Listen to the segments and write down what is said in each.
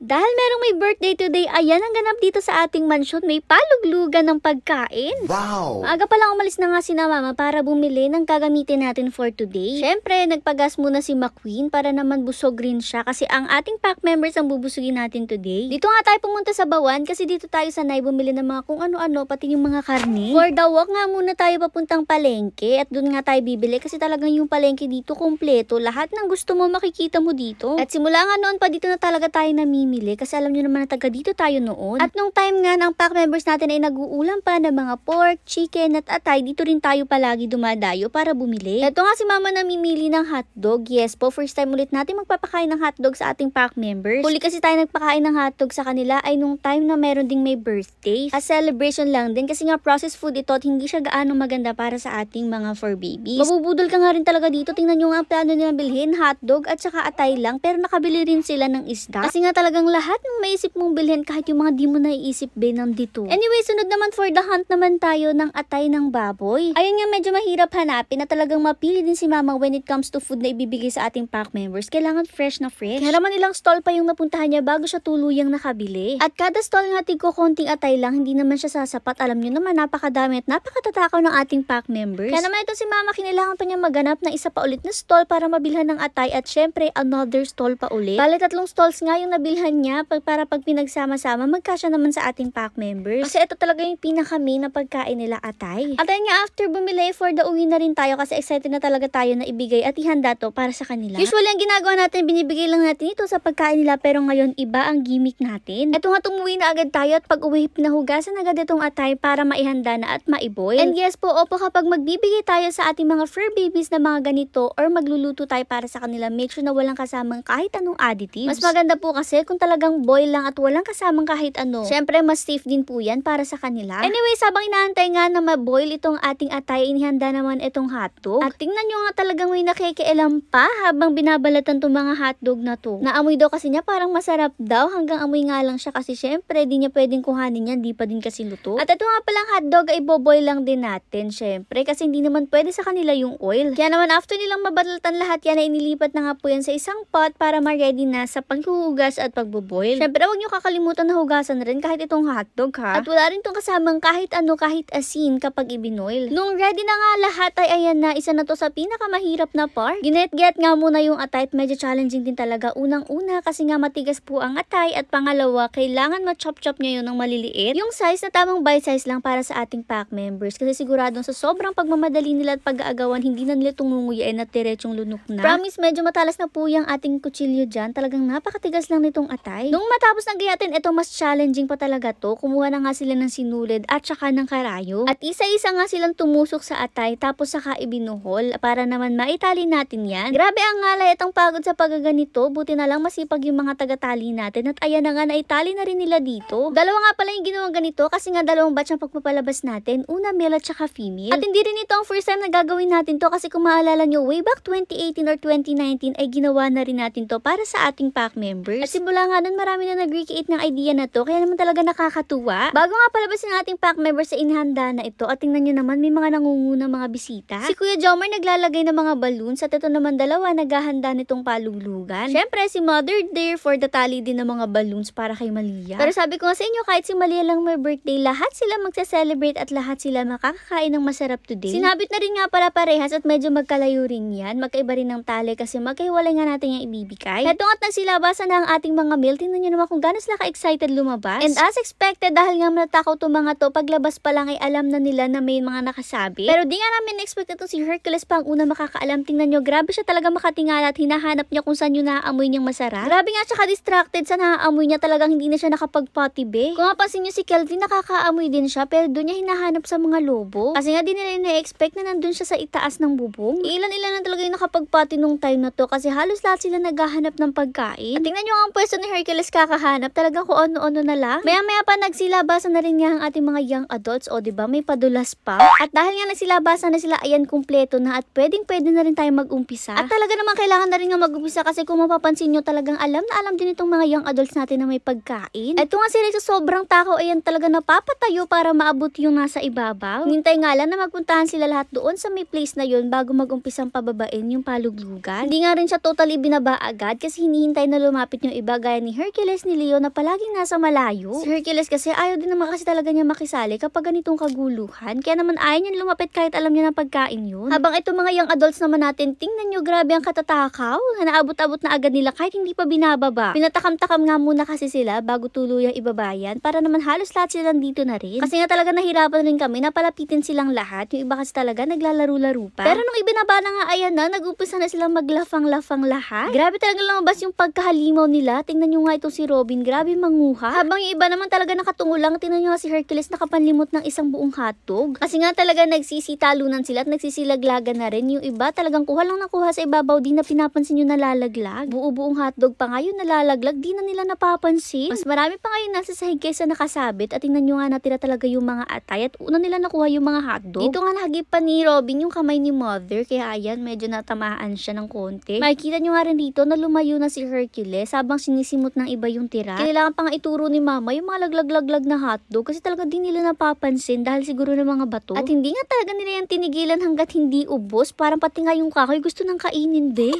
Dahil merong may birthday today, ayan ang ganap dito sa ating mansyon, may paluglugan ng pagkain. Wow! Maaga pa lang umalis na nga si na mama para bumili ng gagamitin natin for today. Syempre, nagpagas muna si McQueen para naman busog rin siya kasi ang ating pack members ang bubusugin natin today. Dito nga tayo pumunta sa Bawan kasi dito tayo sanay bumili ng mga kung ano-ano pati yung mga karne. For the walk nga muna tayo papuntang palengke at doon nga tayo bibili kasi talagang yung palengke dito kumpleto. Lahat ng gusto mo makikita mo dito. At simula nga noon pa dito na talaga tayo namimili kasi alam nyo naman na taga dito tayo noon. At nung time nga ng pack members natin ay nag-uulam pa ng mga pork, chicken at atay, dito rin tayo palagi dumadayo para bumili. Ito nga si mama namimili ng hotdog. Yes po, first time ulit natin magpapakain ng hotdog sa ating pack members. Huli kasi tayo nagpakain ng hotdog sa kanila ay nung time na meron ding may birthday. A celebration lang din kasi nga processed food ito at hindi siya gaano maganda para sa ating mga fur babies. Mabubudol ka nga rin talaga dito. Tingnan nyo nga ang plano nilang bilhin, hotdog at saka atay lang pero nakabili rin sila ng isda. Kasi nga talagang lahat ng maisip mong bilhin kahit yung mga di mo naiisip nandito. Anyway, sunod naman for the hunt naman tayo ng atay ng baboy. Ayun nga medyo mahirap hanapin na talagang mapili din si mama when it comes to food na ibibigay sa ating pack members. Kailangan fresh na fresh. Kaya naman ilang stall pa yung napuntahan niya bago siya tuluyang nakabili. At kada stall nga tigko konting atay lang, hindi naman siya sasapat. Alam nyo naman napakadami at napakatatakaw ng ating pack members. Kaya naman ito si mama kinailangan pa niya maganap ng isa pa ulit na stall para mabilhan ng atay at syempre another stall pa ulit. Bale 3 stalls nga yung nabilhan niya para pag pinagsama-sama magkasya naman sa ating pack members. Kasi ito talaga yung pinaka-main na pagkain nila atay. At then nga after bumili for the uwi na rin tayo kasi excited na talaga tayo na ibigay at ihanda to para sa kanila. Usually ang ginagawa natin binibigay lang natin ito sa pagkain nila pero ngayon iba ang gimmick natin. Ito nga tumuwi na agad tayo at pag uwi pinahugasan agad itong atay para maihanda na at maiboil. And yes po, opo kapag magbibigay tayo sa ating mga fur babies na mga ganito or magluluto tayo para sa kanila, make sure na walang kasamang kahit anong additives. Mas maganda po kasi kung talagang boil lang at walang kasamang kahit ano. Syempre, mas safe din po yan para sa kanila. Anyway, sabang inaantay nga na maboil itong ating atay, inihanda naman itong hotdog. At tingnan nyo nga talagang may nakikialam pa habang binabalatan itong mga hotdog na to. Naamoy daw kasi niya parang masarap daw hanggang amoy nga lang siya kasi syempre, di niya pwedeng kuhanin yan, di pa din kasi luto. At ito nga palang hotdog ay boboil lang din natin, syempre, kasi hindi naman pwede sa kanila yung oil. Kaya naman after nilang mabalatan lahat yan, ay inilipat na nga po yan sa isang pot para ma-ready na sa paghuhugas at pagboboil. Syempre, huwag nyo kakalimutan na hugasan rin kahit itong hotdog ha. At wala rin itong kasamang kahit ano, kahit asin kapag ibinoil. Nung ready na nga lahat ay ayan na, isa na to sa pinakamahirap na part. Ginet-get nga muna yung atay at medyo challenging din talaga. Unang-una kasi nga matigas po ang atay at pangalawa, kailangan ma-chop-chop nyo yun ng maliliit. Yung size na tamang bite size lang para sa ating pack members kasi siguradong sa sobrang pagmamadali nila at pag-aagawan, hindi na nila tungunguyain at diretsong lunok na. Promise, medyo matalas na po yung ating kutsilyo dyan. Talagang napakatigas lang nitong atay. Nung matapos ng gayatin, ito mas challenging pa talaga to. Kumuha na nga sila ng sinulid at saka ng karayo. At isa-isa nga silang tumusok sa atay tapos saka ibinuhol para naman maitali natin yan. Grabe ang ngalay itong pagod sa pagaganito. Buti na lang masipag yung mga tagatali natin at ayan na nga naitali na rin nila dito. Dalawa nga pala yung ginawang ganito kasi nga dalawang batch ang pagpapalabas natin. Una male at saka female. At hindi rin ito ang first time na gagawin natin to kasi kung maalala nyo way back 2018 or 2019 ay ginawa na rin natin to para sa ating pack members. At simula nga nun marami na nag-recreate ng idea na to kaya naman talaga nakakatuwa. Bago nga palabasin ang ating pack members sa inihanda na ito at tingnan nyo naman may mga nangungunang mga bisita. Si Kuya Jomar naglalagay ng mga balloons at ito naman dalawa naghahanda nitong paluglugan. Syempre si Mother there for the tali din ng mga balloons para kay Malia. Pero sabi ko nga sa inyo kahit si Malia lang may birthday, lahat sila magse-celebrate at lahat sila makakakain ng masarap today. Sinabit na rin nga pala parehas at medyo magkalayo rin yan. Magkaiba rin ng tali kasi magkahiwalay nga natin yung ibibigay. Heto at nagsilabasan na ang ating mga meal. Tingnan nyo naman kung gano'n sila ka-excited lumabas. And as expected, dahil nga matakaw itong mga to, paglabas pa lang ay alam na nila na may mga nakasabi. Pero di nga namin expect ito si Hercules pa ang una makakaalam. Tingnan nyo, grabe siya talaga makatingala at hinahanap niya kung saan yung naaamoy niyang masarap. Grabe nga siya ka-distracted sa naaamoy niya, talagang hindi na siya nakapag-potty. Kung mapansin nyo si Kelvin, nakakaamoy din siya pero doon niya hinahanap sa mga lobo. Kasi nga di nila na-expect na nandun siya sa itaas ng bubong. Ilan-ilan na talaga yung nakapag-potty nung time na to kasi halos lahat sila naghahanap ng pagkain. At tingnan nyo ang pwesto ni Hercules kakahanap, talagang kung ano-ano na lang. Maya-maya pa nagsilabasan na rin nga ang ating mga young adults, o diba may padulas pa. At dahil nga nagsilabasan na sila, ayan kumpleto na at pwedeng-pwede na rin tayo mag-umpisa. At talaga naman kailangan na rin nga mag-umpisa kasi kung mapapansin nyo talagang alam na alam din itong mga young adults natin na may pagkain. Ito nga sila sa sobrang takaw, ayan talaga napapatayo para maabot yung nasa ibabaw. Hintay nga lang na magpuntahan sila lahat doon sa may place na yun bago mag-umpisang pababain yung paluglugan. Hindi nga rin siya totally binaba agad kasi hinihintay na lumapit yung iba kagaya ni Hercules, ni Leo na palaging nasa malayo. Si Hercules kasi ayaw din naman kasi talaga niya makisali kapag ganitong kaguluhan. Kaya naman ayaw niya lumapit kahit alam niya ng pagkain yun. Habang ito mga young adults naman natin, tingnan nyo, grabe ang katatakaw. Naabot-abot na agad nila kahit hindi pa binababa. Pinatakam-takam nga muna kasi sila bago tuluyang ibabayan para naman halos lahat sila nandito na rin. Kasi nga talaga nahirapan rin kami na palapitin silang lahat. Yung iba kasi talaga naglalaro-laro pa. Pero nung ibinaba na nga, ayan na, nag-umpisa na silang maglafang-lafang lahat. Grabe talaga lumabas yung pagkahalimaw nila. Tingnan nyo nga ito si Robin, grabe manguha. Habang yung iba naman talaga nakatungo lang, tingnan nyo nga si Hercules nakapanlimot ng isang buong hotdog. Kasi nga talaga nagsisitalunan sila at nagsisilaglagan na rin. Yung iba talagang kuha lang nakuha sa ibabaw, di na pinapansin yung nalalaglag. Buo-buong hotdog pa nga yung nalalaglag, di na nila napapansin. Mas marami pa ngayon nasa sahig kaysa nakasabit. At tingnan nyo nga natira talaga yung mga atay at una nila nakuha yung mga hotdog. Dito nga nahagip pa ni Robin yung kamay ni Mother, kaya ayan, medyo natamaan siya ng konti. Makikita nyo nga rin dito na lumayo na si Hercules habang sinisimot ng iba yung tira. Kailangan pa nga ituro ni Mama yung mga laglag-laglag na hotdog kasi talaga di nila napapansin dahil siguro ng mga bato. At hindi nga talaga nila yan tinigilan hanggat hindi ubos. Parang pati nga yung kahoy gusto nang kainin de.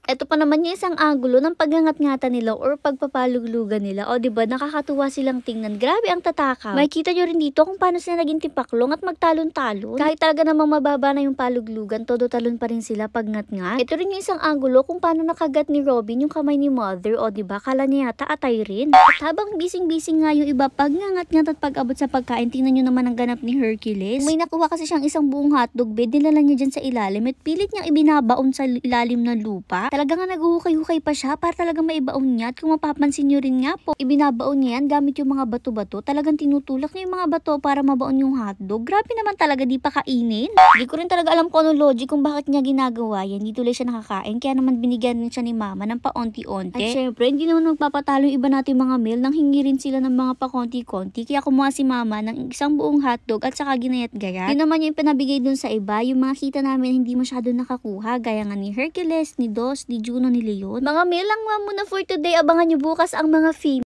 Ito pa naman yung isang angulo ng pagangat-ngata nila or pagpapaluglugan nila. O diba, nakakatuwa silang tingnan. Grabe ang tatakaw. Makikita nyo rin dito kung paano sila naging tipaklong at magtalon-talon. Kahit talaga namang mababa na yung paluglugan, todo talon pa rin sila pag ngat-ngat. Ito rin yung isang angulo kung paano nakagat ni Robin yung kamay ni Mother. O diba, kala niya yata atay rin. At habang bising-bising nga yung iba pag ngangat-ngat at pag-abot sa pagkain, tingnan nyo naman ang ganap ni Hercules. May nakuha kasi siyang isang buong hotdog bed, dinala niya dyan sa ilalim at pilit niyang ibinabaon sa ilalim ng lupa. Talaga nga naguhukay-hukay pa siya para talagang maibaon niya. At kung mapapansin nyo rin nga po, ibinabaon niya yan gamit yung mga bato-bato. Talagang tinutulak niya yung mga bato para mabaon yung hotdog. Grabe naman talaga, di pa kainin. Di ko rin talaga alam kung ano logic kung bakit niya ginagawa yan. Di tuloy siya nakakain. Kaya naman binigyan rin siya ni Mama ng paonti-onti. At syempre, hindi naman magpapatalo yung iba natin mga meal nang hingi rin sila ng mga pakonti-konti. Kaya kumuha si Mama ng isang buong hotdog at saka ginayat-gayat. Yun naman yung pinabigay dun sa iba. Yung mga kita namin hindi masyado nakakuha. Gaya nga ni Hercules, ni Dos, ni Juno, ni Leon. Mga meal lang muna for today. Abangan nyo bukas ang mga